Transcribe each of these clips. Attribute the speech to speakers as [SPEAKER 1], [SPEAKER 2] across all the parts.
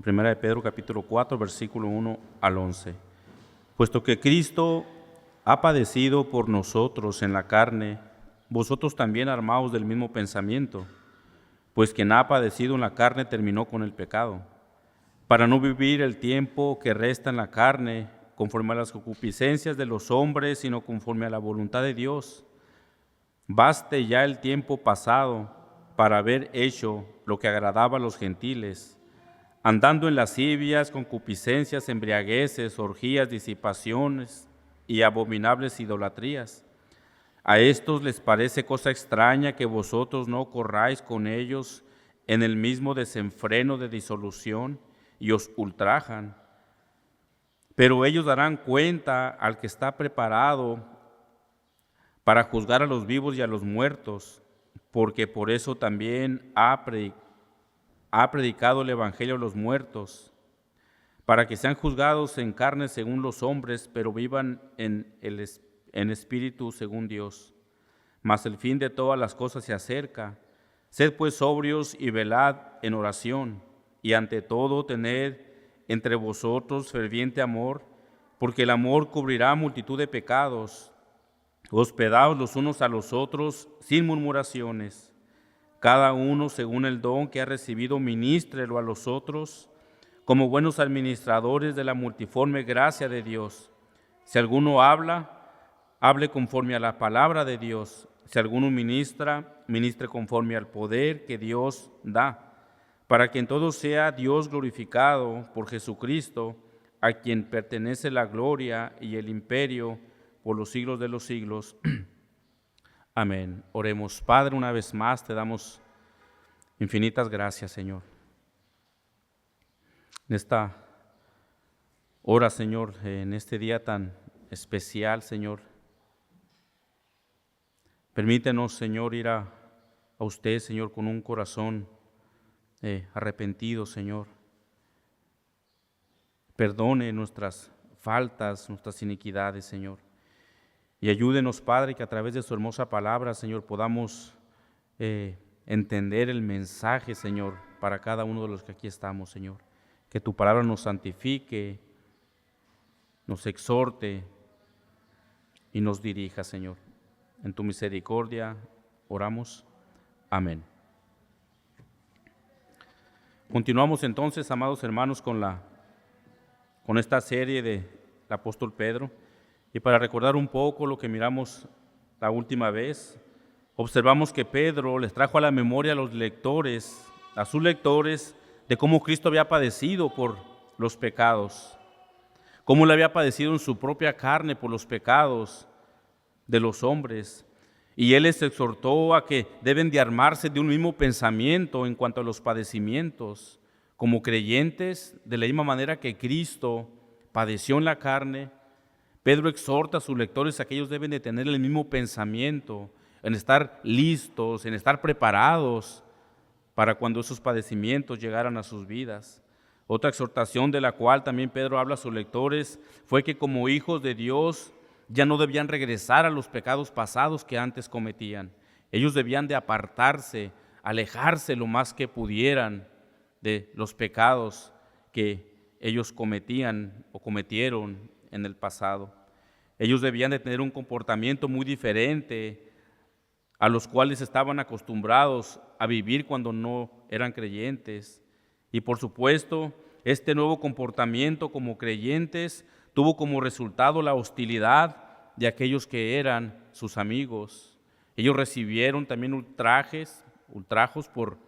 [SPEAKER 1] Primera de Pedro capítulo 4, versículo 1 al 11. Puesto que Cristo ha padecido por nosotros en la carne, vosotros también armaos del mismo pensamiento, pues quien ha padecido en la carne terminó con el pecado, para no vivir el tiempo que resta en la carne conforme a las concupiscencias de los hombres, sino conforme a la voluntad de Dios. Baste ya el tiempo pasado para haber hecho lo que agradaba a los gentiles, andando en lascivias, concupiscencias, embriagueces, orgías, disipaciones y abominables idolatrías. A estos les parece cosa extraña que vosotros no corráis con ellos en el mismo desenfreno de disolución y os ultrajan. Pero ellos darán cuenta al que está preparado para juzgar a los vivos y a los muertos, porque por eso también ha predicado el Evangelio a los muertos, para que sean juzgados en carne según los hombres, pero vivan en espíritu según Dios. Mas el fin de todas las cosas se acerca. Sed pues sobrios y velad en oración, y ante todo tened entre vosotros ferviente amor, porque el amor cubrirá multitud de pecados. Hospedaos los unos a los otros sin murmuraciones. Cada uno según el don que ha recibido ministrelo a los otros, como buenos administradores de la multiforme gracia de Dios. Si alguno habla, hable conforme a la palabra de Dios. Si alguno ministra, ministre conforme al poder que Dios da, para que en todo sea Dios glorificado por Jesucristo, a quien pertenece la gloria y el imperio por los siglos de los siglos. Amén. Oremos. Padre, una vez más te damos infinitas gracias, Señor. En esta hora, Señor, en este día tan especial, Señor, permítenos, Señor, ir a usted, Señor, con un corazón arrepentido, Señor. Perdone nuestras faltas, nuestras iniquidades, Señor. Y ayúdenos, Padre, que a través de su hermosa palabra, Señor, podamos entender el mensaje, Señor, para cada uno de los que aquí estamos, Señor. Que tu palabra nos santifique, nos exhorte y nos dirija, Señor. En tu misericordia oramos. Amén. Continuamos entonces, amados hermanos, con esta serie del apóstol Pedro. Y para recordar un poco lo que miramos la última vez, observamos que Pedro les trajo a la memoria a los lectores, a sus lectores, de cómo Cristo había padecido por los pecados, cómo le había padecido en su propia carne por los pecados de los hombres. Y él les exhortó a que deben de armarse de un mismo pensamiento en cuanto a los padecimientos, como creyentes, de la misma manera que Cristo padeció en la carne. Pedro exhorta a sus lectores a que ellos deben de tener el mismo pensamiento, en estar listos, en estar preparados para cuando esos padecimientos llegaran a sus vidas. Otra exhortación de la cual también Pedro habla a sus lectores fue que como hijos de Dios ya no debían regresar a los pecados pasados que antes cometían. Ellos debían de apartarse, alejarse lo más que pudieran de los pecados que ellos cometían o cometieron en el pasado. Ellos debían de tener un comportamiento muy diferente a los cuales estaban acostumbrados a vivir cuando no eran creyentes. Y por supuesto, este nuevo comportamiento como creyentes tuvo como resultado la hostilidad de aquellos que eran sus amigos. Ellos recibieron también ultrajos por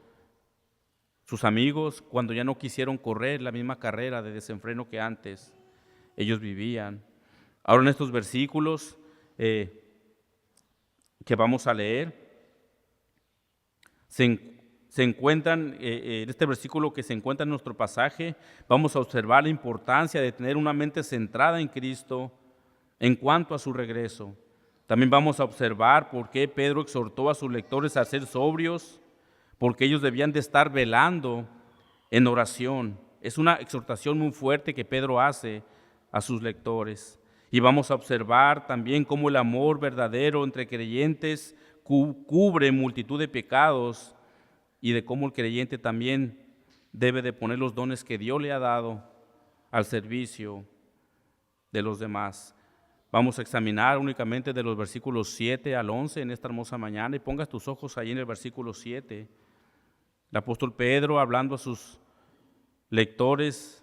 [SPEAKER 1] sus amigos cuando ya no quisieron correr la misma carrera de desenfreno que antes ellos vivían. Ahora en estos versículos que vamos a leer, se encuentran, en este versículo que se encuentra en nuestro pasaje, vamos a observar la importancia de tener una mente centrada en Cristo en cuanto a su regreso. También vamos a observar por qué Pedro exhortó a sus lectores a ser sobrios, porque ellos debían de estar velando en oración. Es una exhortación muy fuerte que Pedro hace a sus lectores. Y vamos a observar también cómo el amor verdadero entre creyentes cubre multitud de pecados y de cómo el creyente también debe de poner los dones que Dios le ha dado al servicio de los demás. Vamos a examinar únicamente de los versículos 7 al 11 en esta hermosa mañana, y pongas tus ojos ahí en el versículo 7. El apóstol Pedro, hablando a sus lectores,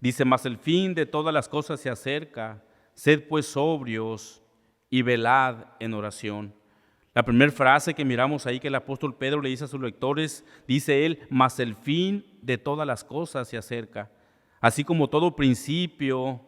[SPEAKER 1] dice: mas el fin de todas las cosas se acerca, sed pues sobrios y velad en oración. La primera frase que miramos ahí que el apóstol Pedro le dice a sus lectores, dice él: mas el fin de todas las cosas se acerca. Así como todo principio,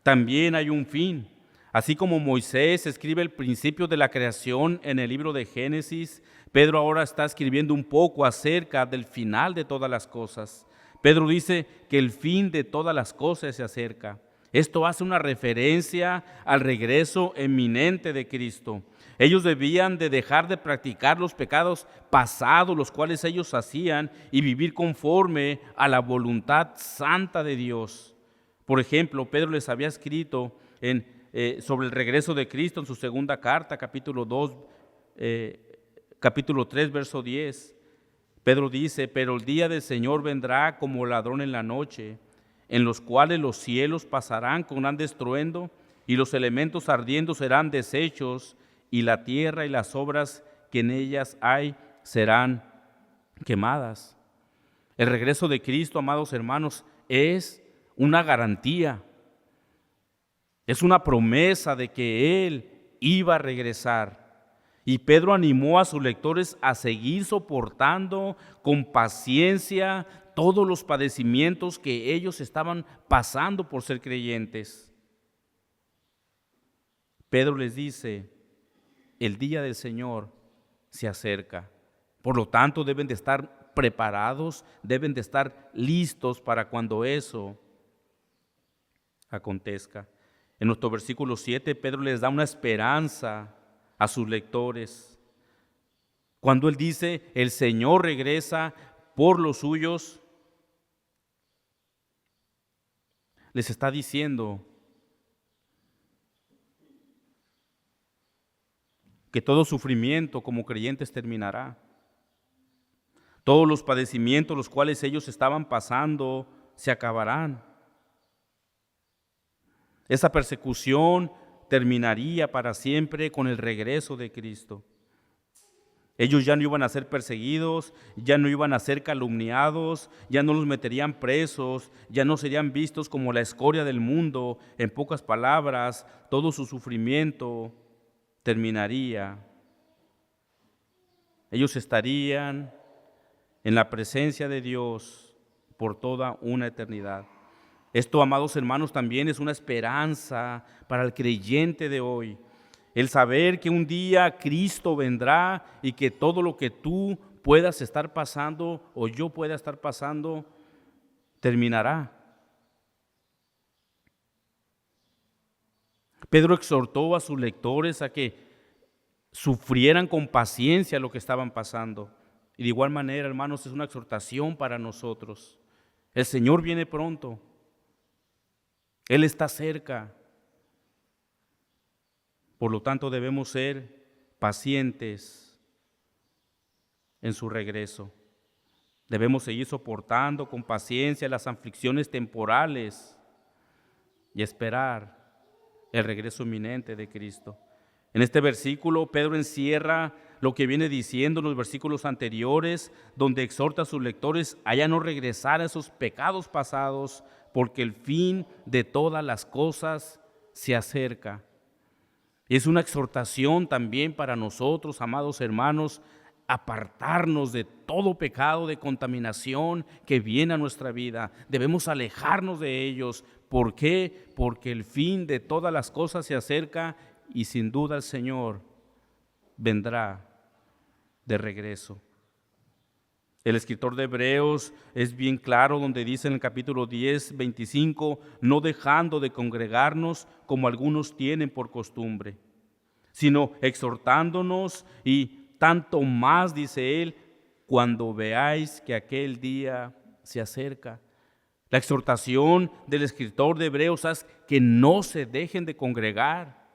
[SPEAKER 1] también hay un fin. Así como Moisés escribe el principio de la creación en el libro de Génesis, Pedro ahora está escribiendo un poco acerca del final de todas las cosas. Pedro dice que el fin de todas las cosas se acerca. Esto hace una referencia al regreso eminente de Cristo. Ellos debían de dejar de practicar los pecados pasados, los cuales ellos hacían, y vivir conforme a la voluntad santa de Dios. Por ejemplo, Pedro les había escrito sobre el regreso de Cristo en su segunda carta, capítulo 3, verso 10. Pedro dice: pero el día del Señor vendrá como ladrón en la noche, en los cuales los cielos pasarán con gran estruendo, y los elementos ardiendo serán deshechos, y la tierra y las obras que en ellas hay serán quemadas. El regreso de Cristo, amados hermanos, es una garantía. Es una promesa de que Él iba a regresar. Y Pedro animó a sus lectores a seguir soportando con paciencia todos los padecimientos que ellos estaban pasando por ser creyentes. Pedro les dice: el día del Señor se acerca. Por lo tanto, deben de estar preparados, deben de estar listos para cuando eso acontezca. En nuestro versículo 7, Pedro les da una esperanza a sus lectores. Cuando él dice: el Señor regresa por los suyos, les está diciendo que todo sufrimiento como creyentes terminará. Todos los padecimientos los cuales ellos estaban pasando se acabarán. Esa persecución terminaría para siempre con el regreso de Cristo. Ellos ya no iban a ser perseguidos, ya no iban a ser calumniados, ya no los meterían presos, ya no serían vistos como la escoria del mundo. En pocas palabras, todo su sufrimiento terminaría. Ellos estarían en la presencia de Dios por toda una eternidad. Esto, amados hermanos, también es una esperanza para el creyente de hoy. El saber que un día Cristo vendrá y que todo lo que tú puedas estar pasando o yo pueda estar pasando terminará. Pedro exhortó a sus lectores a que sufrieran con paciencia lo que estaban pasando. Y de igual manera, hermanos, es una exhortación para nosotros. El Señor viene pronto. Él está cerca. Por lo tanto, debemos ser pacientes en su regreso. Debemos seguir soportando con paciencia las aflicciones temporales y esperar el regreso inminente de Cristo. En este versículo, Pedro encierra lo que viene diciendo en los versículos anteriores, donde exhorta a sus lectores a ya no regresar a esos pecados pasados, porque el fin de todas las cosas se acerca. Es una exhortación también para nosotros, amados hermanos, apartarnos de todo pecado de contaminación que viene a nuestra vida. Debemos alejarnos de ellos. ¿Por qué? Porque el fin de todas las cosas se acerca y sin duda el Señor vendrá de regreso. El escritor de Hebreos es bien claro donde dice en el capítulo 10, 25, no dejando de congregarnos como algunos tienen por costumbre, sino exhortándonos y tanto más, dice él, cuando veáis que aquel día se acerca. La exhortación del escritor de Hebreos es que no se dejen de congregar.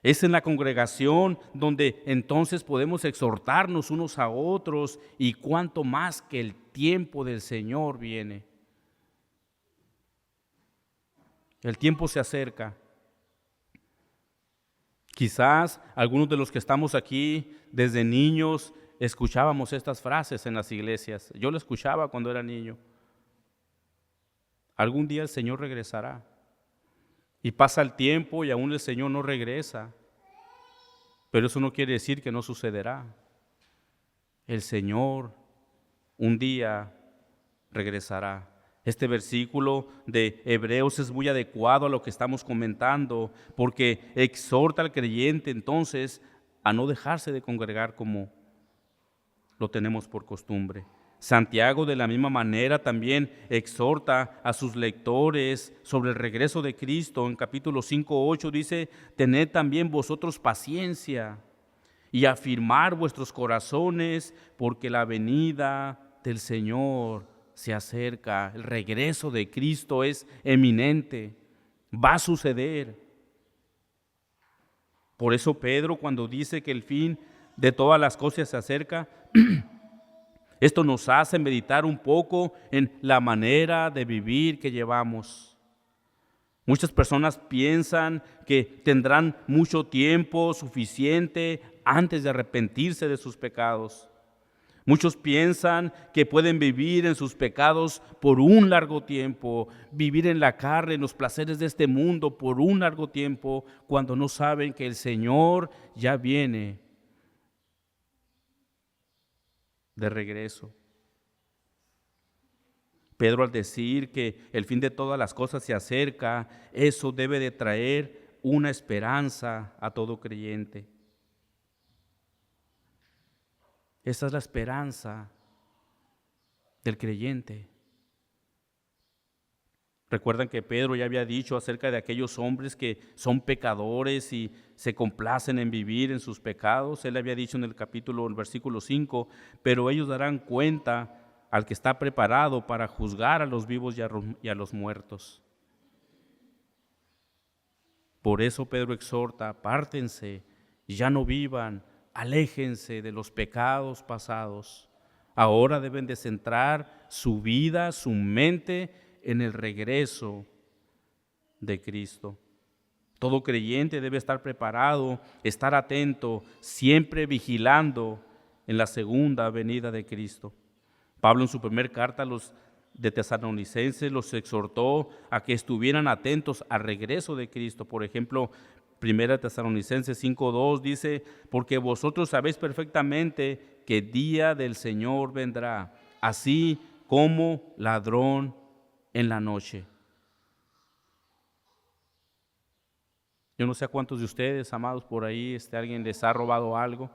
[SPEAKER 1] Es en la congregación donde entonces podemos exhortarnos unos a otros, y cuánto más que el tiempo del Señor viene. El tiempo se acerca. Quizás algunos de los que estamos aquí desde niños escuchábamos estas frases en las iglesias. Yo lo escuchaba cuando era niño. Algún día el Señor regresará. Y pasa el tiempo y aún el Señor no regresa. Pero eso no quiere decir que no sucederá. El Señor un día regresará. Este versículo de Hebreos es muy adecuado a lo que estamos comentando, porque exhorta al creyente entonces a no dejarse de congregar como lo tenemos por costumbre. Santiago de la misma manera también exhorta a sus lectores sobre el regreso de Cristo. En capítulo 5:8 dice: tened también vosotros paciencia y afirmar vuestros corazones, porque la venida del Señor se acerca. El regreso de Cristo es eminente, va a suceder. Por eso Pedro, cuando dice que el fin de todas las cosas se acerca, esto nos hace meditar un poco en la manera de vivir que llevamos. Muchas personas piensan que tendrán mucho tiempo suficiente antes de arrepentirse de sus pecados. Muchos piensan que pueden vivir en sus pecados por un largo tiempo, vivir en la carne, en los placeres de este mundo por un largo tiempo, cuando no saben que el Señor ya viene de regreso. Pedro, al decir que el fin de todas las cosas se acerca, eso debe de traer una esperanza a todo creyente. Esa es la esperanza del creyente. Recuerdan que Pedro ya había dicho acerca de aquellos hombres que son pecadores y se complacen en vivir en sus pecados. Él había dicho en el versículo 5, pero ellos darán cuenta al que está preparado para juzgar a los vivos y a los muertos. Por eso Pedro exhorta: apártense, ya no vivan, aléjense de los pecados pasados. Ahora deben de centrar su vida, su mente en el regreso de Cristo. Todo creyente debe estar preparado, estar atento, siempre vigilando en la segunda venida de Cristo. Pablo, en su primer carta a los de Tesalonicenses, los exhortó a que estuvieran atentos al regreso de Cristo. Por ejemplo, 1 Tesalonicenses 5:2 dice: porque vosotros sabéis perfectamente que el día del Señor vendrá, así como ladrón en la noche. Yo no sé a cuántos de ustedes, amados, por ahí alguien les ha robado algo,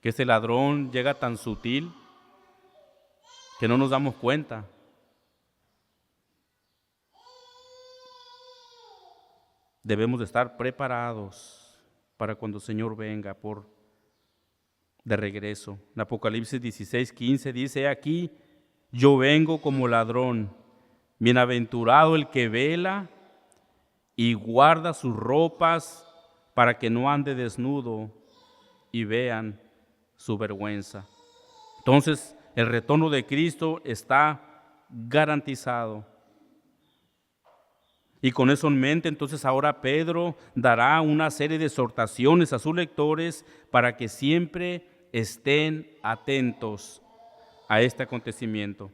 [SPEAKER 1] que ese ladrón llega tan sutil que no nos damos cuenta. Debemos de estar preparados para cuando el Señor venga de regreso. En Apocalipsis 16:15 dice: he aquí, yo vengo como ladrón. Bienaventurado el que vela y guarda sus ropas para que no ande desnudo y vean su vergüenza. Entonces, el retorno de Cristo está garantizado. Y con eso en mente, entonces ahora Pedro dará una serie de exhortaciones a sus lectores para que siempre estén atentos a este acontecimiento.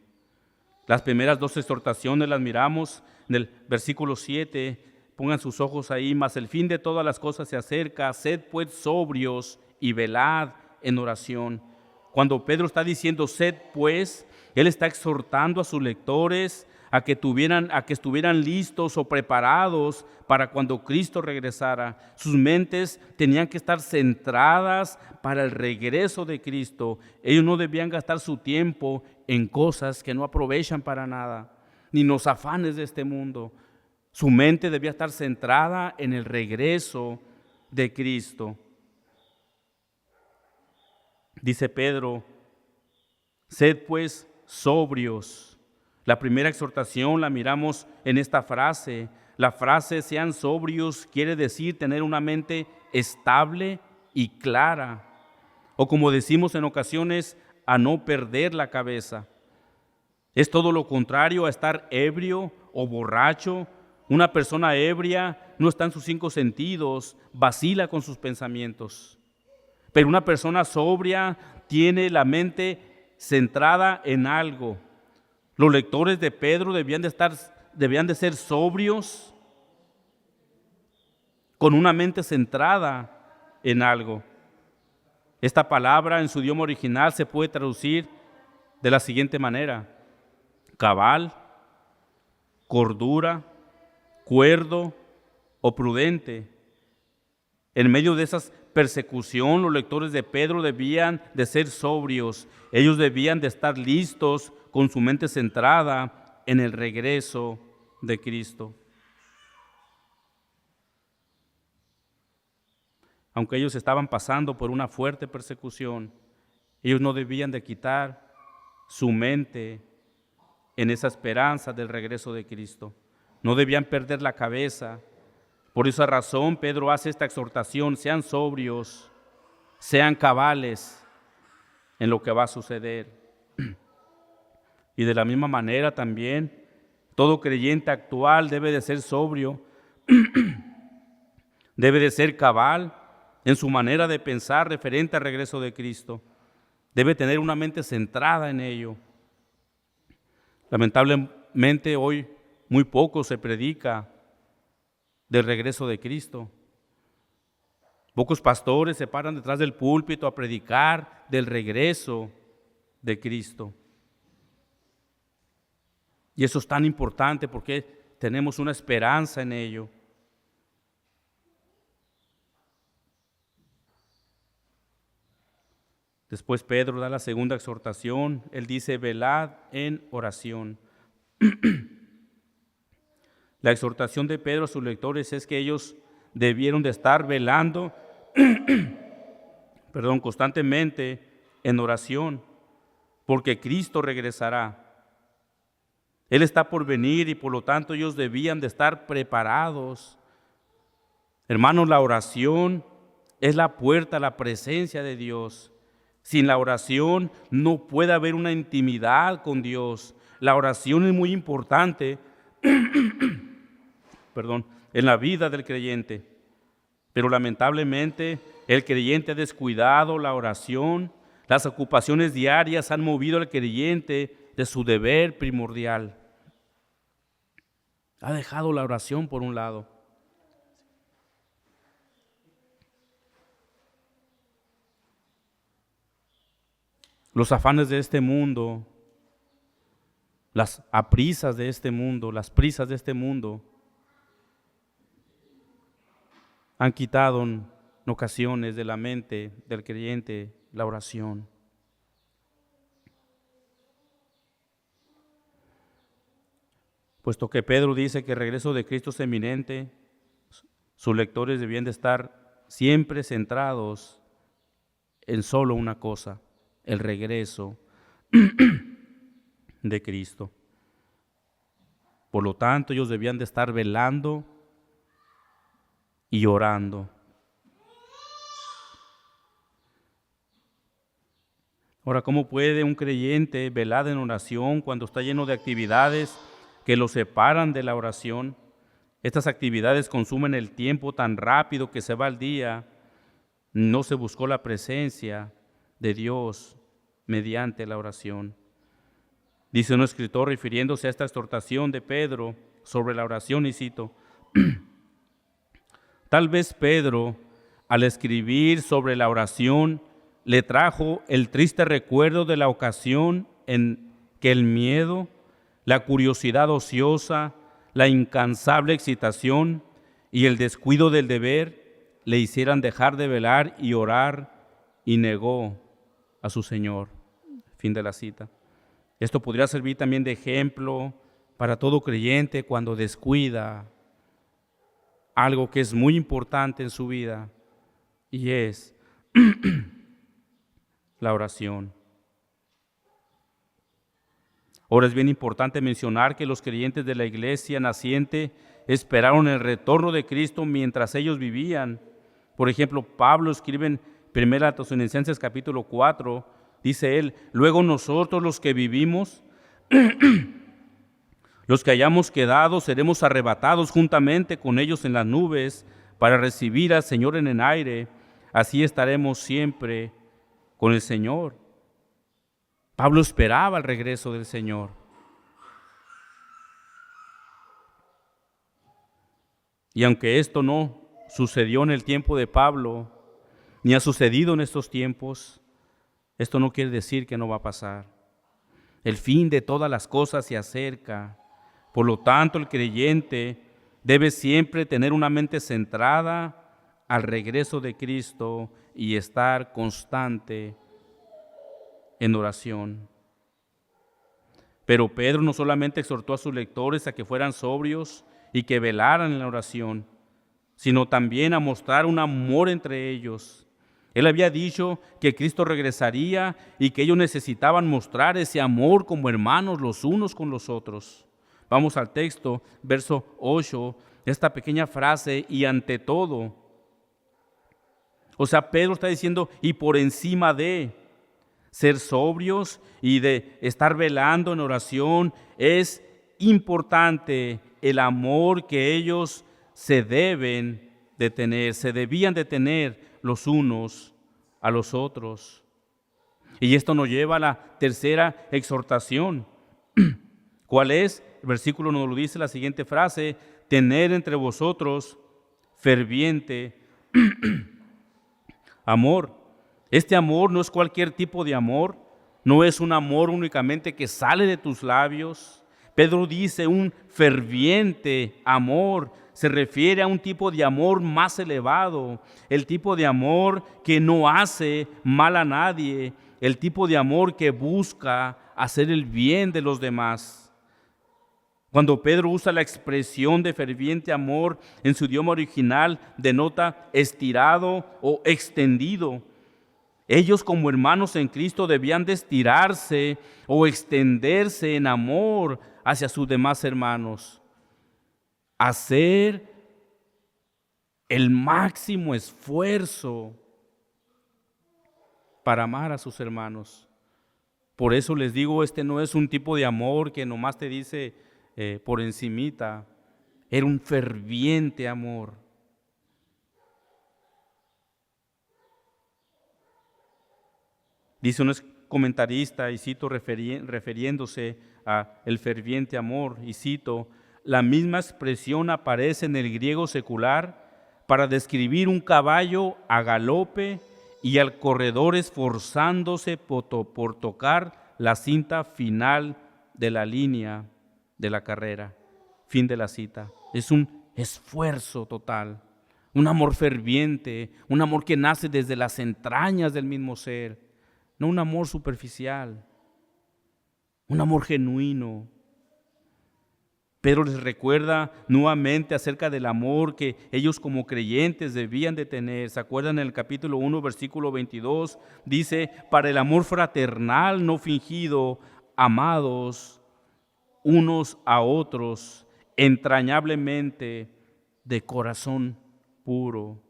[SPEAKER 1] Las primeras dos exhortaciones las miramos en el versículo 7. Pongan sus ojos ahí: mas el fin de todas las cosas se acerca, sed pues sobrios y velad en oración. Cuando Pedro está diciendo sed pues, él está exhortando a sus lectores a que estuvieran listos o preparados para cuando Cristo regresara. Sus mentes tenían que estar centradas para el regreso de Cristo. Ellos no debían gastar su tiempo en cosas que no aprovechan para nada, ni en los afanes de este mundo. Su mente debía estar centrada en el regreso de Cristo. Dice Pedro: sed pues sobrios. La primera exhortación la miramos en esta frase. La frase sean sobrios quiere decir tener una mente estable y clara. O como decimos en ocasiones, a no perder la cabeza. Es todo lo contrario a estar ebrio o borracho. Una persona ebria no está en sus 5 sentidos, vacila con sus pensamientos. Pero una persona sobria tiene la mente centrada en algo. Los lectores de Pedro debían de ser sobrios, con una mente centrada en algo. Esta palabra en su idioma original se puede traducir de la siguiente manera: cabal, cordura, cuerdo o prudente. En medio de esa persecución, los lectores de Pedro debían de ser sobrios. Ellos debían de estar listos con su mente centrada en el regreso de Cristo. Aunque ellos estaban pasando por una fuerte persecución, ellos no debían de quitar su mente en esa esperanza del regreso de Cristo. No debían perder la cabeza. Por esa razón, Pedro hace esta exhortación: sean sobrios, sean cabales en lo que va a suceder. Y de la misma manera también, todo creyente actual debe de ser sobrio, debe de ser cabal en su manera de pensar referente al regreso de Cristo. Debe tener una mente centrada en ello. Lamentablemente hoy muy poco se predica del regreso de Cristo. Pocos pastores se paran detrás del púlpito a predicar del regreso de Cristo. Y eso es tan importante porque tenemos una esperanza en ello. Después Pedro da la segunda exhortación. Él dice: velad en oración. La exhortación de Pedro a sus lectores es que ellos debieron de estar velando constantemente en oración, porque Cristo regresará. Él está por venir y por lo tanto ellos debían de estar preparados. Hermanos, la oración es la puerta a la presencia de Dios. Sin la oración no puede haber una intimidad con Dios. La oración es muy importante en la vida del creyente. Pero lamentablemente el creyente ha descuidado la oración. Las ocupaciones diarias han movido al creyente de su deber primordial. Ha dejado la oración por un lado. Los afanes de este mundo, las prisas de este mundo, han quitado en ocasiones de la mente del creyente la oración. Puesto que Pedro dice que el regreso de Cristo es eminente, sus lectores debían de estar siempre centrados en solo una cosa: el regreso de Cristo. Por lo tanto, ellos debían de estar velando y orando. Ahora, ¿cómo puede un creyente velar en oración cuando está lleno de actividades que lo separan de la oración? Estas actividades consumen el tiempo tan rápido que se va el día. No se buscó la presencia de Dios mediante la oración. Dice un escritor refiriéndose a esta exhortación de Pedro sobre la oración, y cito: tal vez Pedro, al escribir sobre la oración, le trajo el triste recuerdo de la ocasión en que el miedo, la curiosidad ociosa, la incansable excitación y el descuido del deber le hicieran dejar de velar y orar, y negó a su Señor. Fin de la cita. Esto podría servir también de ejemplo para todo creyente cuando descuida algo que es muy importante en su vida, y es la oración. Ahora es bien importante mencionar que los creyentes de la iglesia naciente esperaron el retorno de Cristo mientras ellos vivían. Por ejemplo, Pablo escribe en 1 Tesalonicenses capítulo 4, dice él: luego nosotros los que vivimos, los que hayamos quedado, seremos arrebatados juntamente con ellos en las nubes para recibir al Señor en el aire. Así estaremos siempre con el Señor. Pablo esperaba el regreso del Señor. Y aunque esto no sucedió en el tiempo de Pablo, ni ha sucedido en estos tiempos, esto no quiere decir que no va a pasar. El fin de todas las cosas se acerca. Por lo tanto, el creyente debe siempre tener una mente centrada al regreso de Cristo y estar constante en oración. Pero Pedro no solamente exhortó a sus lectores a que fueran sobrios y que velaran en la oración, sino también a mostrar un amor entre ellos. Él había dicho que Cristo regresaría y que ellos necesitaban mostrar ese amor como hermanos los unos con los otros. Vamos al texto, verso 8, esta pequeña frase: y ante todo. O sea, Pedro está diciendo, y por encima de ser sobrios y de estar velando en oración, es importante el amor que ellos se debían de tener los unos a los otros. Y esto nos lleva a la tercera exhortación. ¿Cuál es? El versículo nos lo dice la siguiente frase: tener entre vosotros ferviente amor. Este amor no es cualquier tipo de amor, no es un amor únicamente que sale de tus labios. Pedro dice un ferviente amor. Se refiere a un tipo de amor más elevado, el tipo de amor que no hace mal a nadie, el tipo de amor que busca hacer el bien de los demás. Cuando Pedro usa la expresión de ferviente amor en su idioma original, denota estirado o extendido. Ellos, como hermanos en Cristo, debían de estirarse o extenderse en amor hacia sus demás hermanos. Hacer el máximo esfuerzo para amar a sus hermanos. Por eso les digo, este no es un tipo de amor que nomás te dice por encimita. Era un ferviente amor. Dice un comentarista, y cito refiriéndose a el ferviente amor, y cito: la misma expresión aparece en el griego secular para describir un caballo a galope y al corredor esforzándose por tocar la cinta final de la línea de la carrera. Fin de la cita. Es un esfuerzo total, un amor ferviente, un amor que nace desde las entrañas del mismo ser, no un amor superficial, un amor genuino. Pedro les recuerda nuevamente acerca del amor que ellos como creyentes debían de tener. ¿Se acuerdan? En el capítulo 1, versículo 22, dice: para el amor fraternal no fingido, amados unos a otros, entrañablemente de corazón puro.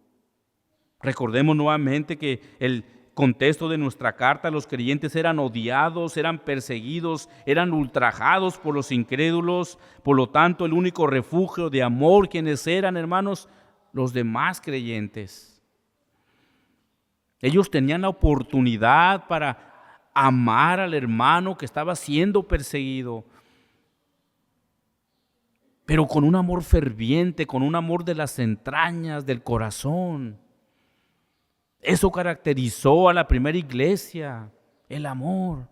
[SPEAKER 1] Recordemos nuevamente que el contexto de nuestra carta: los creyentes eran odiados, eran perseguidos, eran ultrajados por los incrédulos. Por lo tanto, el único refugio de amor, ¿quiénes eran, hermanos? Los demás creyentes. Ellos tenían la oportunidad para amar al hermano que estaba siendo perseguido, pero con un amor ferviente, con un amor de las entrañas, del corazón. Eso caracterizó a la primera iglesia, el amor.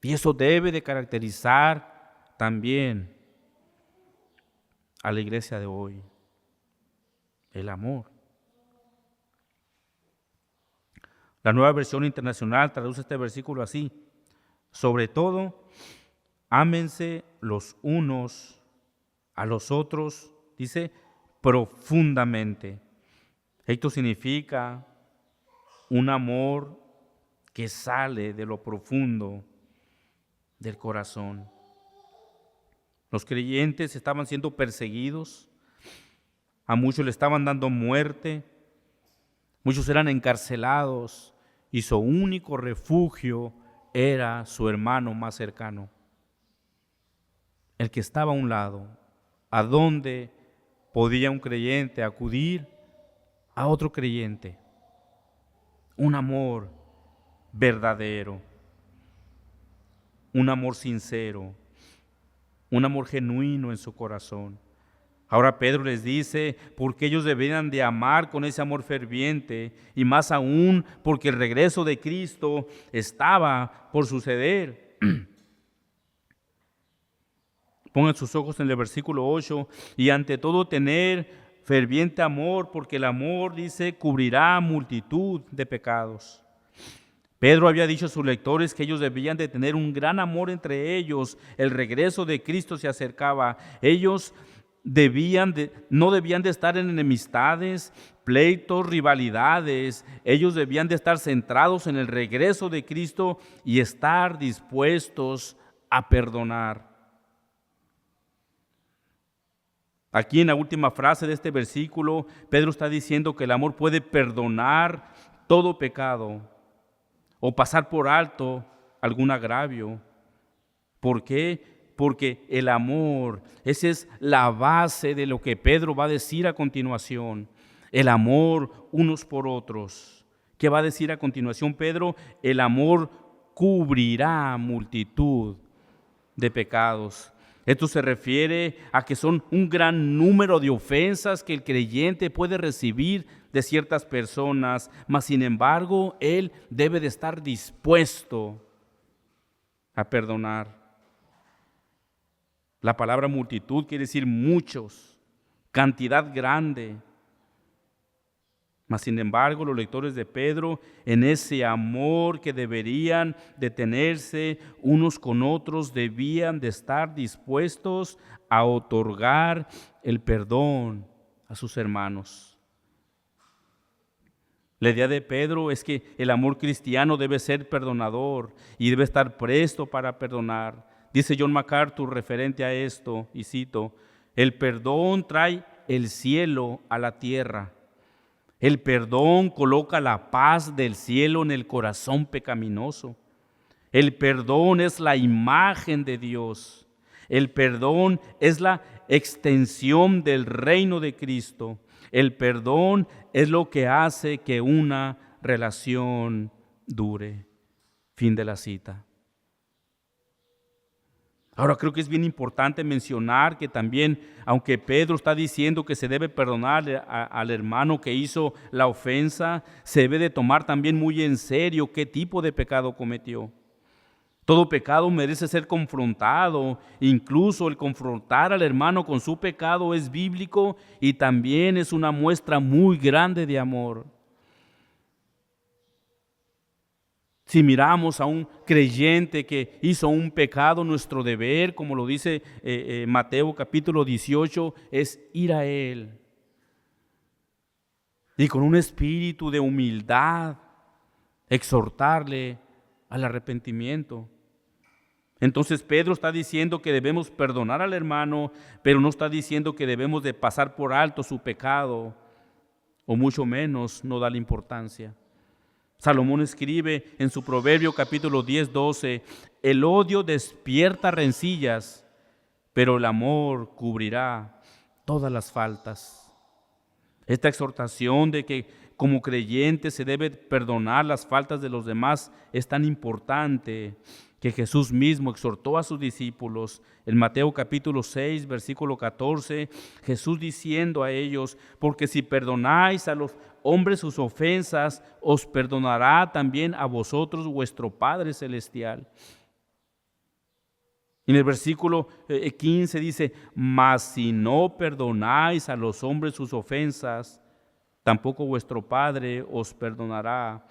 [SPEAKER 1] Y eso debe de caracterizar también a la iglesia de hoy, el amor. La Nueva Versión Internacional traduce este versículo así: sobre todo, ámense los unos a los otros, dice, profundamente. Esto significa un amor que sale de lo profundo del corazón. Los creyentes estaban siendo perseguidos, a muchos le estaban dando muerte, Muchos eran encarcelados y su único refugio era su hermano más cercano, el que estaba a un lado. ¿A dónde podía un creyente acudir? A otro creyente. Un amor verdadero, un amor sincero, un amor genuino en su corazón. Ahora Pedro les dice porque ellos deberían de amar con ese amor ferviente, y más aún porque el regreso de Cristo estaba por suceder. Pongan sus ojos en el versículo 8, y ante todo tener ferviente amor, porque el amor, dice, cubrirá multitud de pecados. Pedro había dicho a sus lectores que ellos debían de tener un gran amor entre ellos. El regreso de Cristo se acercaba. Ellos no debían de estar en enemistades, pleitos, rivalidades. Ellos debían de estar centrados en el regreso de Cristo y estar dispuestos a perdonar. Aquí en la última frase de este versículo, Pedro está diciendo que el amor puede perdonar todo pecado o pasar por alto algún agravio. ¿Por qué? Porque el amor, esa es la base de lo que Pedro va a decir a continuación. El amor unos por otros. ¿Qué va a decir a continuación Pedro? El amor cubrirá multitud de pecados. Esto se refiere a que son un gran número de ofensas que el creyente puede recibir de ciertas personas, mas sin embargo, él debe de estar dispuesto a perdonar. La palabra multitud quiere decir muchos, cantidad grande. Mas sin embargo, los lectores de Pedro, en ese amor que deberían de tenerse unos con otros, debían de estar dispuestos a otorgar el perdón a sus hermanos. La idea de Pedro es que el amor cristiano debe ser perdonador y debe estar presto para perdonar. Dice John MacArthur referente a esto, y cito: el perdón trae el cielo a la tierra. El perdón coloca la paz del cielo en el corazón pecaminoso. El perdón es la imagen de Dios. El perdón es la extensión del reino de Cristo. El perdón es lo que hace que una relación dure. Fin de la cita. Ahora creo que es bien importante mencionar que también, aunque Pedro está diciendo que se debe perdonar al hermano que hizo la ofensa, se debe de tomar también muy en serio qué tipo de pecado cometió. Todo pecado merece ser confrontado, incluso el confrontar al hermano con su pecado es bíblico y también es una muestra muy grande de amor. Si miramos a un creyente que hizo un pecado, nuestro deber, como lo dice Mateo capítulo 18, es ir a él. Y con un espíritu de humildad, exhortarle al arrepentimiento. Entonces Pedro está diciendo que debemos perdonar al hermano, pero no está diciendo que debemos de pasar por alto su pecado, o mucho menos no darle importancia. Salomón escribe en su Proverbio capítulo 10, 12, el odio despierta rencillas, pero el amor cubrirá todas las faltas. Esta exhortación de que como creyente se debe perdonar las faltas de los demás es tan importante que Jesús mismo exhortó a sus discípulos. En Mateo capítulo 6, versículo 14, Jesús diciendo a ellos, porque si perdonáis a los hombres sus ofensas, os perdonará también a vosotros vuestro Padre Celestial. En el versículo 15 dice, mas si no perdonáis a los hombres sus ofensas, tampoco vuestro Padre os perdonará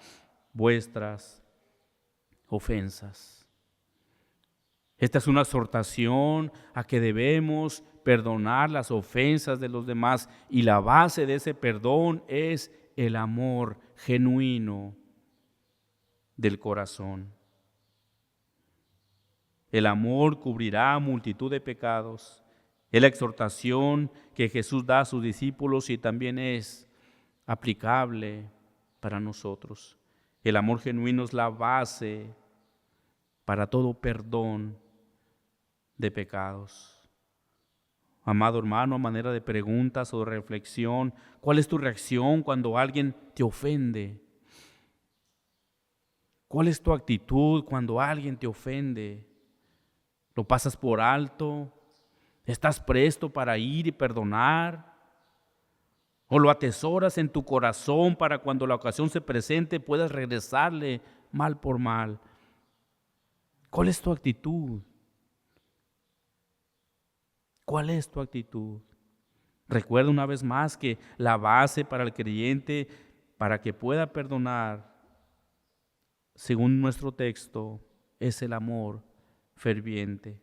[SPEAKER 1] vuestras ofensas. Esta es una exhortación a que debemos perdonar las ofensas de los demás, y la base de ese perdón es el amor genuino del corazón. El amor cubrirá multitud de pecados. Es la exhortación que Jesús da a sus discípulos y también es aplicable para nosotros. El amor genuino es la base para todo perdón de pecados. Amado hermano, a manera de preguntas o de reflexión, ¿cuál es tu reacción cuando alguien te ofende? ¿Cuál es tu actitud cuando alguien te ofende? ¿Lo pasas por alto? ¿Estás presto para ir y perdonar? ¿O lo atesoras en tu corazón para cuando la ocasión se presente puedas regresarle mal por mal? ¿Cuál es tu actitud? ¿Cuál es tu actitud? Recuerda una vez más que la base para el creyente, para que pueda perdonar, según nuestro texto, es el amor ferviente.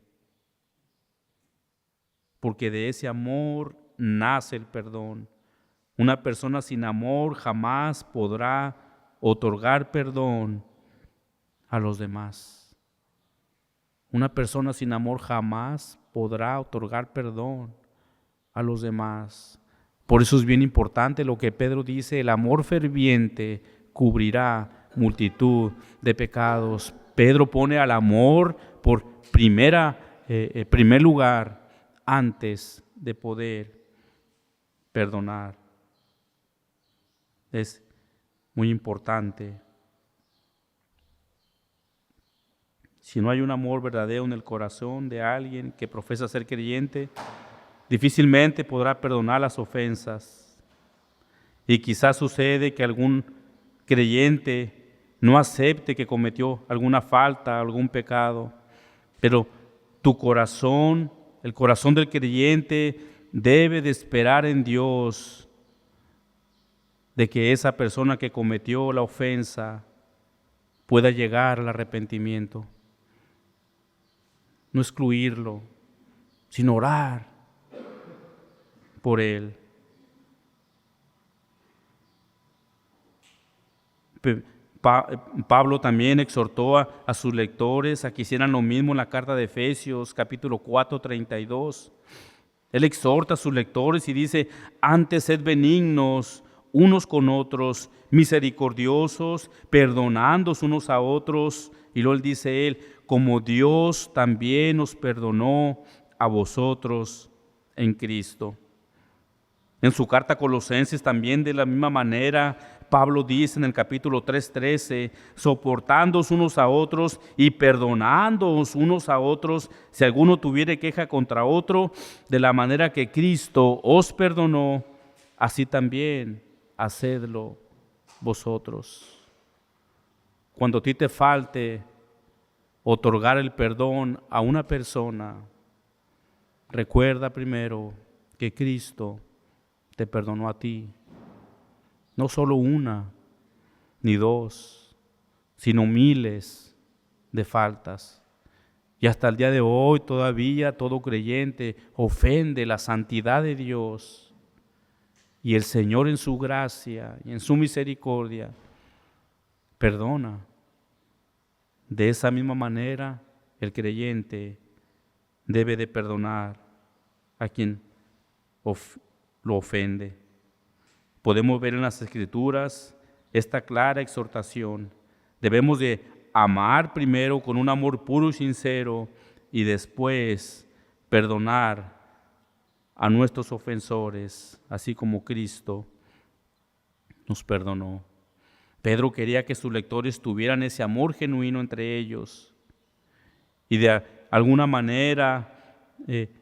[SPEAKER 1] Porque de ese amor nace el perdón. Una persona sin amor jamás podrá otorgar perdón a los demás. Una persona sin amor jamás podrá otorgar perdón a los demás. Por eso es bien importante lo que Pedro dice: el amor ferviente cubrirá multitud de pecados. Pedro pone al amor por primer lugar antes de poder perdonar. Es muy importante. Si no hay un amor verdadero en el corazón de alguien que profesa ser creyente, difícilmente podrá perdonar las ofensas. Y quizás sucede que algún creyente no acepte que cometió alguna falta, algún pecado, pero tu corazón, el corazón del creyente, debe de esperar en Dios de que esa persona que cometió la ofensa pueda llegar al arrepentimiento. No excluirlo, sino orar por él. Pablo también exhortó a sus lectores a que hicieran lo mismo en la carta de Efesios, capítulo 4, 32. Él exhorta a sus lectores y dice: antes sed benignos unos con otros, misericordiosos, perdonándoos unos a otros. Y luego él dice como Dios también os perdonó a vosotros en Cristo. En su carta a Colosenses también de la misma manera, Pablo dice en el capítulo 3:13, soportándoos unos a otros y perdonándoos unos a otros, si alguno tuviere queja contra otro, de la manera que Cristo os perdonó, así también hacedlo vosotros. Cuando a ti te falte otorgar el perdón a una persona, recuerda primero que Cristo te perdonó a ti. No solo una, ni dos, sino miles de faltas. Y hasta el día de hoy todavía todo creyente ofende la santidad de Dios. Y el Señor en su gracia y en su misericordia perdona. De esa misma manera el creyente debe de perdonar a quien lo ofende. Podemos ver en las Escrituras esta clara exhortación. Debemos de amar primero con un amor puro y sincero y después perdonar a nuestros ofensores, así como Cristo nos perdonó. Pedro quería que sus lectores tuvieran ese amor genuino entre ellos y de alguna manera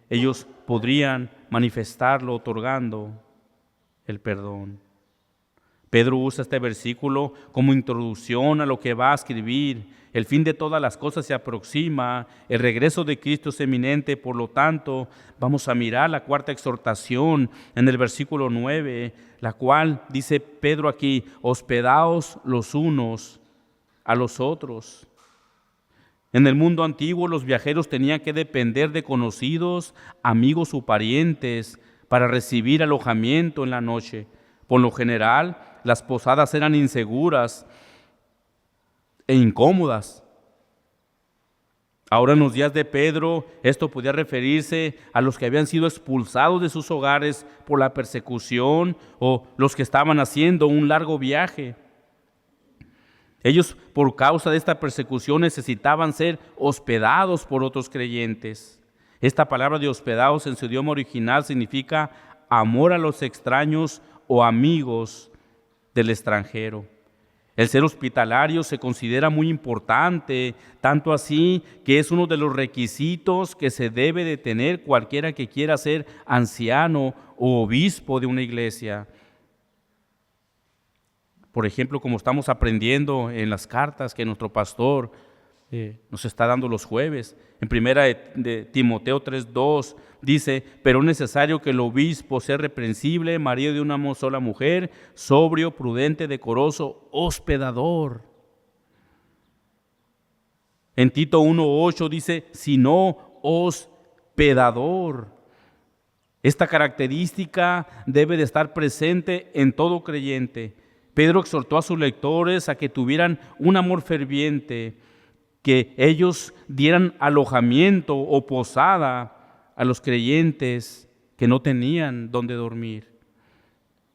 [SPEAKER 1] ellos podrían manifestarlo otorgando el perdón. Pedro usa este versículo como introducción a lo que va a escribir. El fin de todas las cosas se aproxima, el regreso de Cristo es eminente, por lo tanto, vamos a mirar la cuarta exhortación en el versículo 9, la cual dice Pedro aquí: hospedaos los unos a los otros. En el mundo antiguo los viajeros tenían que depender de conocidos, amigos o parientes para recibir alojamiento en la noche. Por lo general, las posadas eran inseguras e incómodas. Ahora en los días de Pedro, esto podía referirse a los que habían sido expulsados de sus hogares por la persecución o los que estaban haciendo un largo viaje. Ellos, por causa de esta persecución, necesitaban ser hospedados por otros creyentes. Esta palabra de hospedados en su idioma original significa amor a los extraños o amigos del extranjero. El ser hospitalario se considera muy importante, tanto así que es uno de los requisitos que se debe de tener cualquiera que quiera ser anciano o obispo de una iglesia. Por ejemplo, como estamos aprendiendo en las cartas que nuestro pastor nos está dando los jueves. En primera de Timoteo 3:2 dice: pero es necesario que el obispo sea reprensible, marido de una sola mujer, sobrio, prudente, decoroso, hospedador. En Tito 1:8 dice: sino hospedador. Esta característica debe de estar presente en todo creyente. Pedro exhortó a sus lectores a que tuvieran un amor ferviente, que ellos dieran alojamiento o posada a los creyentes que no tenían dónde dormir.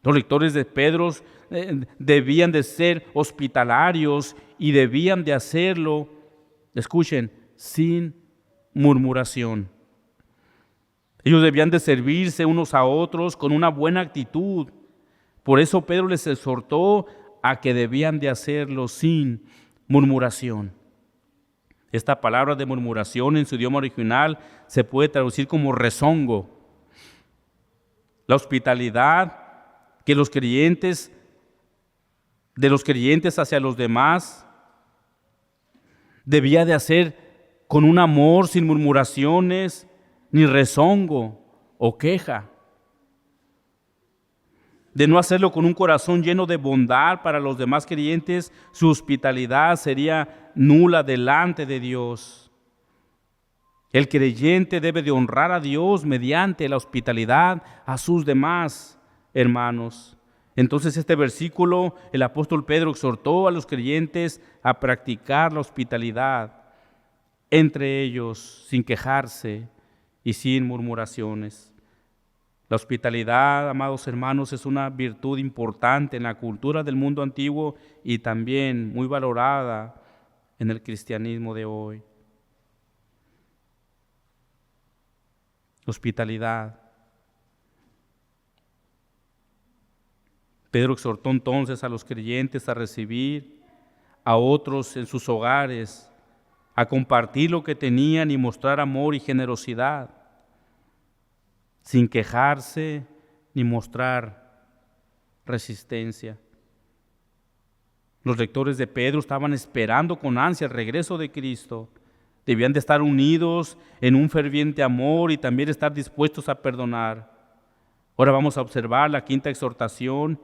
[SPEAKER 1] Los lectores de Pedro debían de ser hospitalarios y debían de hacerlo, escuchen, sin murmuración. Ellos debían de servirse unos a otros con una buena actitud. Por eso Pedro les exhortó a que debían de hacerlo sin murmuración. Esta palabra de murmuración en su idioma original se puede traducir como rezongo. La hospitalidad que de los creyentes hacia los demás debía de hacer con un amor sin murmuraciones ni rezongo o queja. De no hacerlo con un corazón lleno de bondad para los demás creyentes, su hospitalidad sería nula delante de Dios. El creyente debe de honrar a Dios mediante la hospitalidad a sus demás hermanos. Entonces este versículo, el apóstol Pedro exhortó a los creyentes a practicar la hospitalidad entre ellos sin quejarse y sin murmuraciones. La hospitalidad, amados hermanos, es una virtud importante en la cultura del mundo antiguo y también muy valorada en el cristianismo de hoy. Hospitalidad. Pedro exhortó entonces a los creyentes a recibir a otros en sus hogares, a compartir lo que tenían y mostrar amor y generosidad, sin quejarse ni mostrar resistencia. Los lectores de Pedro estaban esperando con ansia el regreso de Cristo. Debían de estar unidos en un ferviente amor y también estar dispuestos a perdonar. Ahora vamos a observar la quinta exhortación.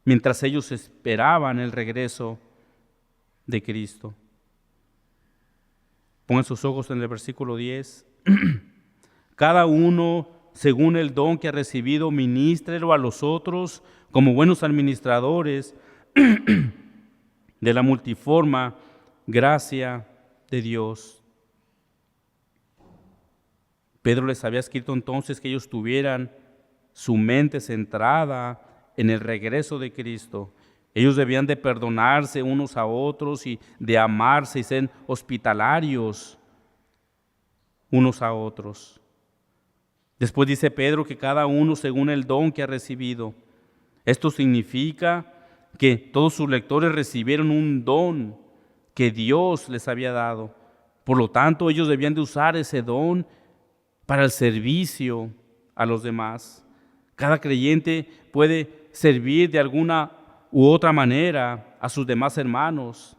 [SPEAKER 1] Mientras ellos esperaban el regreso de Cristo. Pongan sus ojos en el versículo 10. Cada uno, según el don que ha recibido, ministrelo a los otros como buenos administradores de la multiforme gracia de Dios. Pedro les había escrito entonces que ellos tuvieran su mente centrada en el regreso de Cristo. Ellos debían de perdonarse unos a otros y de amarse y ser hospitalarios unos a otros. Después dice Pedro que cada uno según el don que ha recibido. Esto significa que todos sus lectores recibieron un don que Dios les había dado. Por lo tanto, ellos debían de usar ese don para el servicio a los demás. Cada creyente puede servir de alguna u otra manera a sus demás hermanos.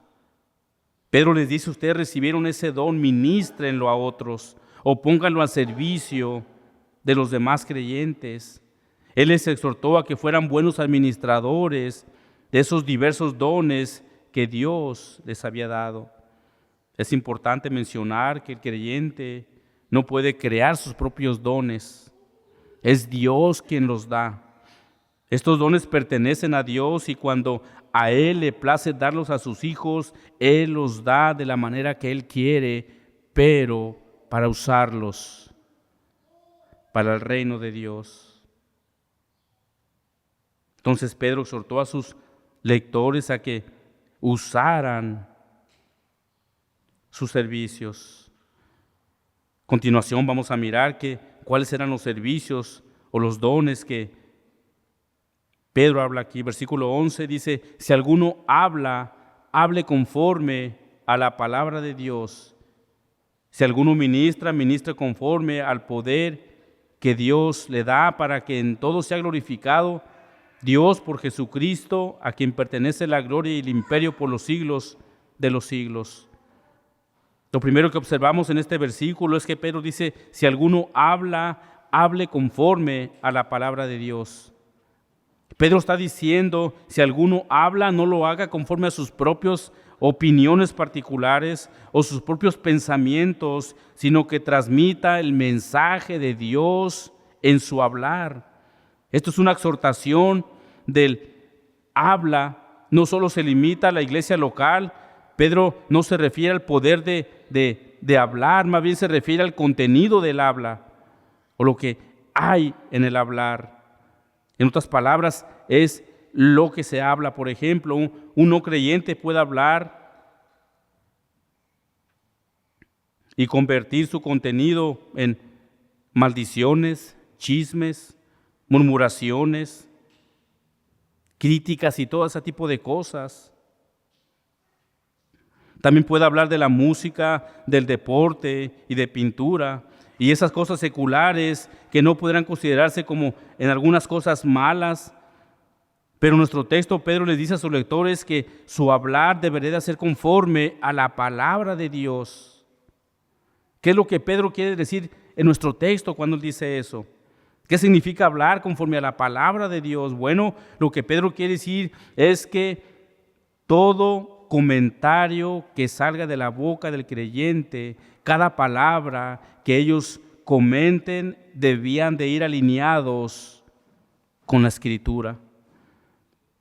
[SPEAKER 1] Pedro les dice: ustedes recibieron ese don, ministrenlo a otros o pónganlo al servicio de los demás creyentes. Él les exhortó a que fueran buenos administradores de esos diversos dones que Dios les había dado. Es importante mencionar que el creyente no puede crear sus propios dones. Es Dios quien los da. Estos dones pertenecen a Dios y cuando a Él le place darlos a sus hijos, Él los da de la manera que Él quiere, pero para usarlos para el reino de Dios. Entonces Pedro exhortó a sus lectores a que usaran sus servicios. A continuación vamos a mirar cuáles eran los servicios o los dones que Pedro habla aquí. Versículo 11 dice: si alguno habla, hable conforme a la palabra de Dios. Si alguno ministra, ministre conforme al poder que Dios le da, para que en todo sea glorificado Dios por Jesucristo, a quien pertenece la gloria y el imperio por los siglos de los siglos. Lo primero que observamos en este versículo es que Pedro dice: si alguno habla, hable conforme a la palabra de Dios. Pedro está diciendo: si alguno habla, no lo haga conforme a sus propias opiniones particulares o sus propios pensamientos, sino que transmita el mensaje de Dios en su hablar. Esto es una exhortación del habla. No solo se limita a la iglesia local. Pedro no se refiere al poder de hablar, más bien se refiere al contenido del habla o lo que hay en el hablar. En otras palabras, es lo que se habla. Por ejemplo, un no creyente puede hablar y convertir su contenido en maldiciones, chismes, murmuraciones, críticas y todo ese tipo de cosas. También puede hablar de la música, del deporte y de pintura, y esas cosas seculares que no podrán considerarse como en algunas cosas malas. Pero en nuestro texto, Pedro les dice a sus lectores que su hablar debería de ser conforme a la palabra de Dios. ¿Qué es lo que Pedro quiere decir en nuestro texto cuando él dice eso? ¿Qué significa hablar conforme a la palabra de Dios? Bueno, lo que Pedro quiere decir es que todo comentario que salga de la boca del creyente, cada palabra que ellos comenten, debían de ir alineados con la Escritura.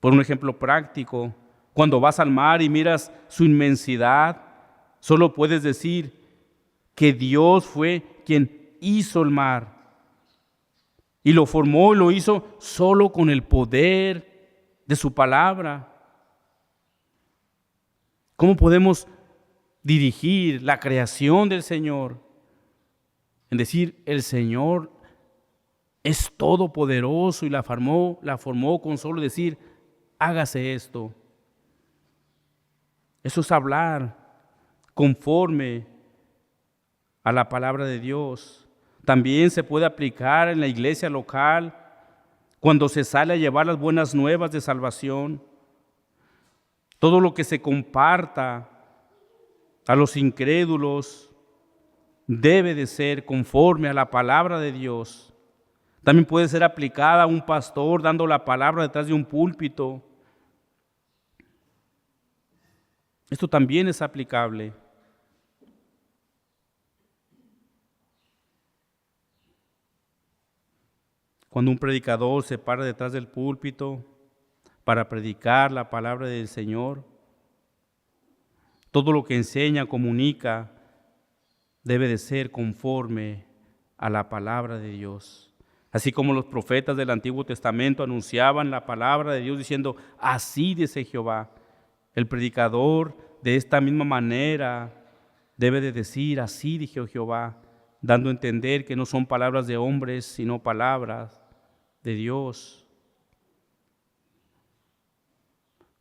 [SPEAKER 1] Por un ejemplo práctico, cuando vas al mar y miras su inmensidad, solo puedes decir que Dios fue quien hizo el mar y lo formó y lo hizo solo con el poder de su palabra. ¿Cómo podemos dirigir la creación del Señor en decir: el Señor es todopoderoso y la formó con solo decir: hágase esto? Eso es hablar conforme a la palabra de Dios. También se puede aplicar en la iglesia local cuando se sale a llevar las buenas nuevas de salvación. Todo lo que se comparta a los incrédulos debe de ser conforme a la palabra de Dios. También puede ser aplicada a un pastor dando la palabra detrás de un púlpito. Esto también es aplicable. Cuando un predicador se para detrás del púlpito para predicar la palabra del Señor, todo lo que enseña, comunica, debe de ser conforme a la palabra de Dios. Así como los profetas del Antiguo Testamento anunciaban la palabra de Dios diciendo: así dice Jehová. El predicador de esta misma manera debe de decir: así dijo Jehová, dando a entender que no son palabras de hombres, sino palabras de Dios.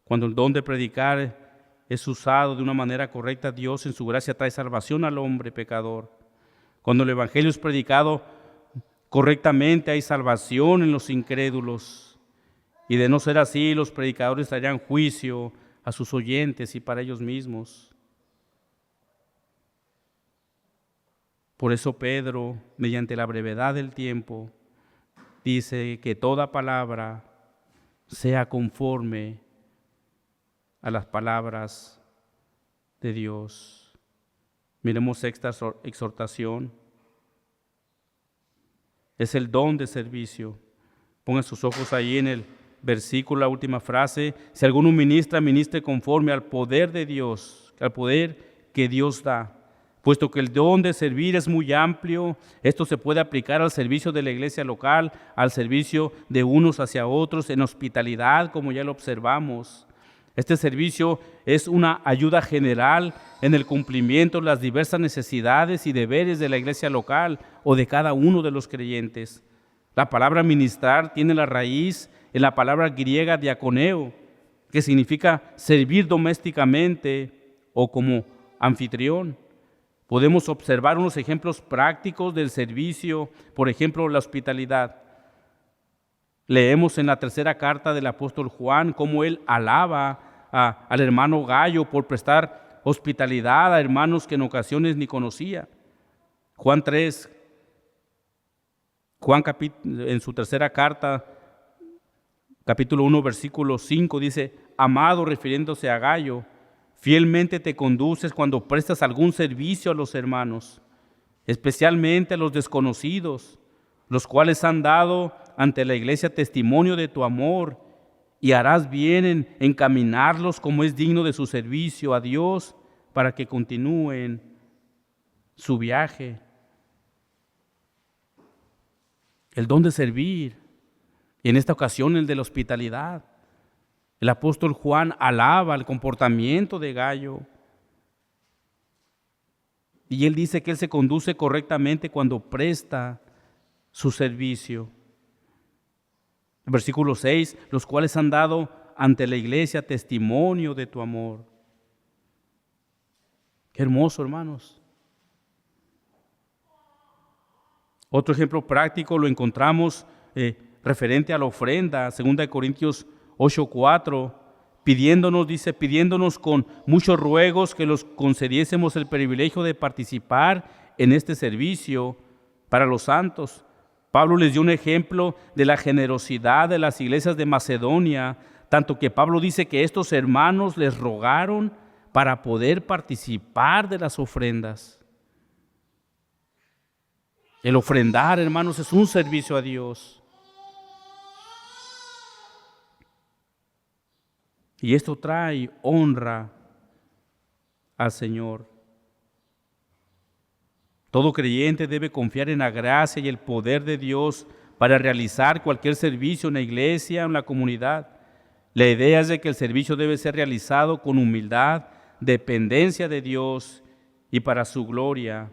[SPEAKER 1] Cuando el don de predicar es usado de una manera correcta, Dios en su gracia trae salvación al hombre pecador. Cuando el evangelio es predicado correctamente, hay salvación en los incrédulos. Y de no ser así, los predicadores traerían juicio a sus oyentes y para ellos mismos. Por eso Pedro, mediante la brevedad del tiempo, dice que toda palabra sea conforme a las palabras de Dios. Miremos esta exhortación. Es el don de servicio. Pongan sus ojos ahí en el versículo, la última frase: si alguno ministra, ministre conforme al poder de Dios, al poder que Dios da. Puesto que el don de servir es muy amplio, esto se puede aplicar al servicio de la iglesia local, al servicio de unos hacia otros, en hospitalidad, como ya lo observamos. Este servicio es una ayuda general en el cumplimiento de las diversas necesidades y deberes de la iglesia local o de cada uno de los creyentes. La palabra ministrar tiene la raíz en la palabra griega diaconeo, que significa servir domésticamente o como anfitrión. Podemos observar unos ejemplos prácticos del servicio, por ejemplo, la hospitalidad. Leemos en la tercera carta del apóstol Juan cómo él alaba al hermano Gayo por prestar hospitalidad a hermanos que en ocasiones ni conocía. Juan en su tercera carta, capítulo 1, versículo 5, dice: amado, refiriéndose a Gayo, fielmente te conduces cuando prestas algún servicio a los hermanos, especialmente a los desconocidos, los cuales han dado ante la iglesia testimonio de tu amor, y harás bien en encaminarlos como es digno de su servicio a Dios para que continúen su viaje. El don de servir, y en esta ocasión el de la hospitalidad. El apóstol Juan alaba el comportamiento de Gayo, y él dice que él se conduce correctamente cuando presta su servicio. Versículo 6, los cuales han dado ante la iglesia testimonio de tu amor. Qué hermoso, hermanos. Otro ejemplo práctico lo encontramos referente a la ofrenda, 2 Corintios 8:4, pidiéndonos con muchos ruegos que los concediésemos el privilegio de participar en este servicio para los santos. Pablo les dio un ejemplo de la generosidad de las iglesias de Macedonia, tanto que Pablo dice que estos hermanos les rogaron para poder participar de las ofrendas. El ofrendar, hermanos, es un servicio a Dios. Y esto trae honra al Señor. Todo creyente debe confiar en la gracia y el poder de Dios para realizar cualquier servicio en la iglesia o en la comunidad. La idea es de que el servicio debe ser realizado con humildad, dependencia de Dios y para su gloria,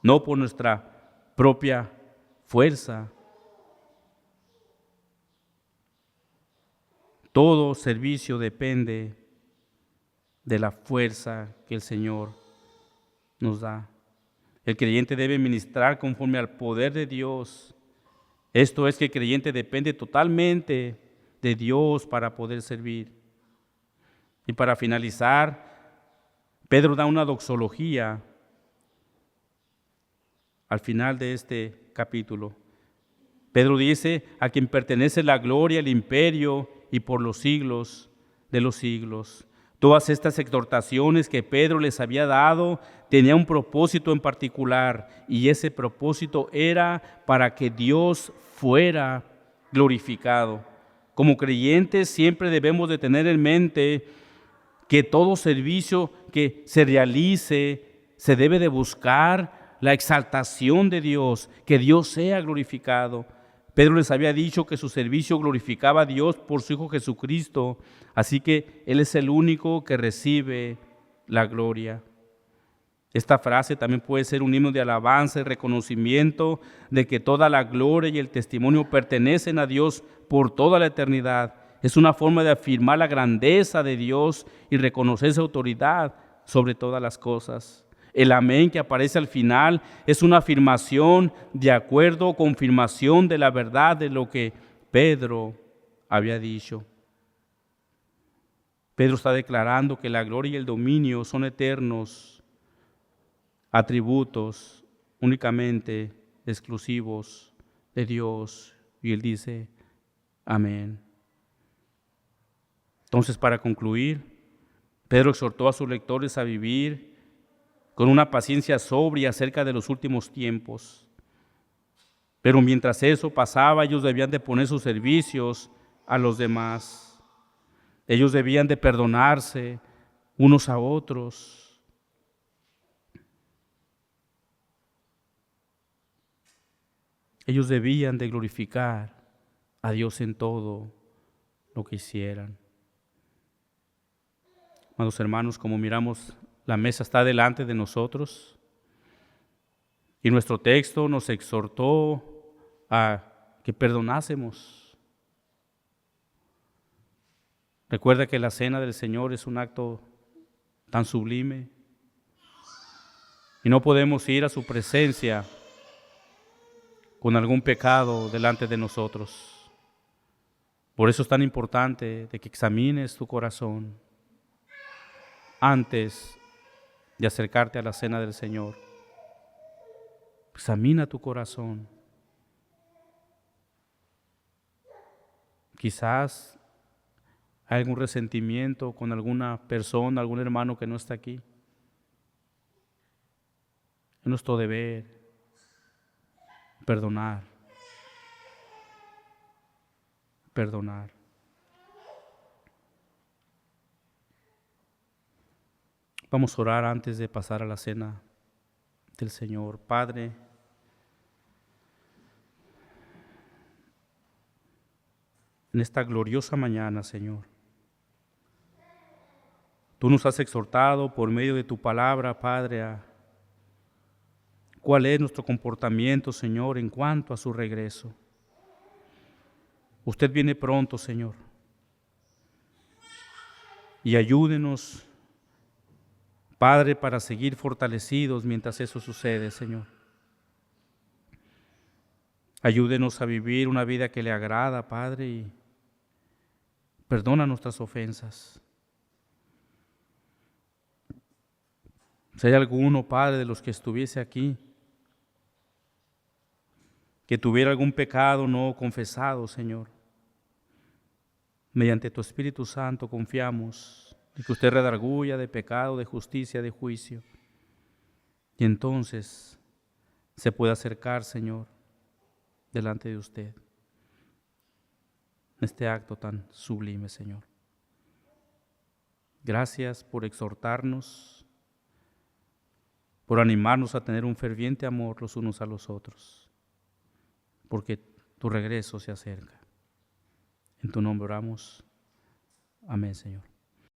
[SPEAKER 1] no por nuestra propia fuerza. Todo servicio depende de la fuerza que el Señor nos da. El creyente debe ministrar conforme al poder de Dios. Esto es que el creyente depende totalmente de Dios para poder servir. Y para finalizar, Pedro da una doxología al final de este capítulo. Pedro dice: a quien pertenece la gloria, el imperio y por los siglos de los siglos. Todas estas exhortaciones que Pedro les había dado tenían un propósito en particular, y ese propósito era para que Dios fuera glorificado. Como creyentes siempre debemos de tener en mente que todo servicio que se realice se debe de buscar la exaltación de Dios, que Dios sea glorificado. Pedro les había dicho que su servicio glorificaba a Dios por su Hijo Jesucristo, así que Él es el único que recibe la gloria. Esta frase también puede ser un himno de alabanza y reconocimiento de que toda la gloria y el testimonio pertenecen a Dios por toda la eternidad. Es una forma de afirmar la grandeza de Dios y reconocer su autoridad sobre todas las cosas. El amén que aparece al final es una afirmación de acuerdo o confirmación de la verdad de lo que Pedro había dicho. Pedro está declarando que la gloria y el dominio son eternos, atributos únicamente exclusivos de Dios. Y él dice, amén. Entonces, para concluir, Pedro exhortó a sus lectores a vivir con una paciencia sobria acerca de los últimos tiempos. Pero mientras eso pasaba, ellos debían de poner sus servicios a los demás. Ellos debían de perdonarse unos a otros. Ellos debían de glorificar a Dios en todo lo que hicieran. Amados hermanos, como miramos, la mesa está delante de nosotros y nuestro texto nos exhortó a que perdonásemos. Recuerda que la cena del Señor es un acto tan sublime y no podemos ir a su presencia con algún pecado delante de nosotros. Por eso es tan importante de que examines tu corazón antes de acercarte a la cena del Señor. Examina tu corazón. Quizás hay algún resentimiento con alguna persona, algún hermano que no está aquí. Es nuestro deber perdonar. Vamos a orar antes de pasar a la cena del Señor. Padre, en esta gloriosa mañana, Señor, Tú nos has exhortado por medio de tu palabra, Padre, a cuál es nuestro comportamiento, Señor, en cuanto a su regreso. Usted viene pronto, Señor, y ayúdenos, Padre, para seguir fortalecidos mientras eso sucede, Señor. Ayúdenos a vivir una vida que le agrada, Padre, y perdona nuestras ofensas. Si hay alguno, Padre, de los que estuviese aquí, que tuviera algún pecado no confesado, Señor, mediante tu Espíritu Santo confiamos en que usted redarguya de pecado, de justicia, de juicio. Y entonces se puede acercar, Señor, delante de usted, en este acto tan sublime, Señor. Gracias por exhortarnos, por animarnos a tener un ferviente amor los unos a los otros, porque tu regreso se acerca. En tu nombre oramos. Amén, Señor.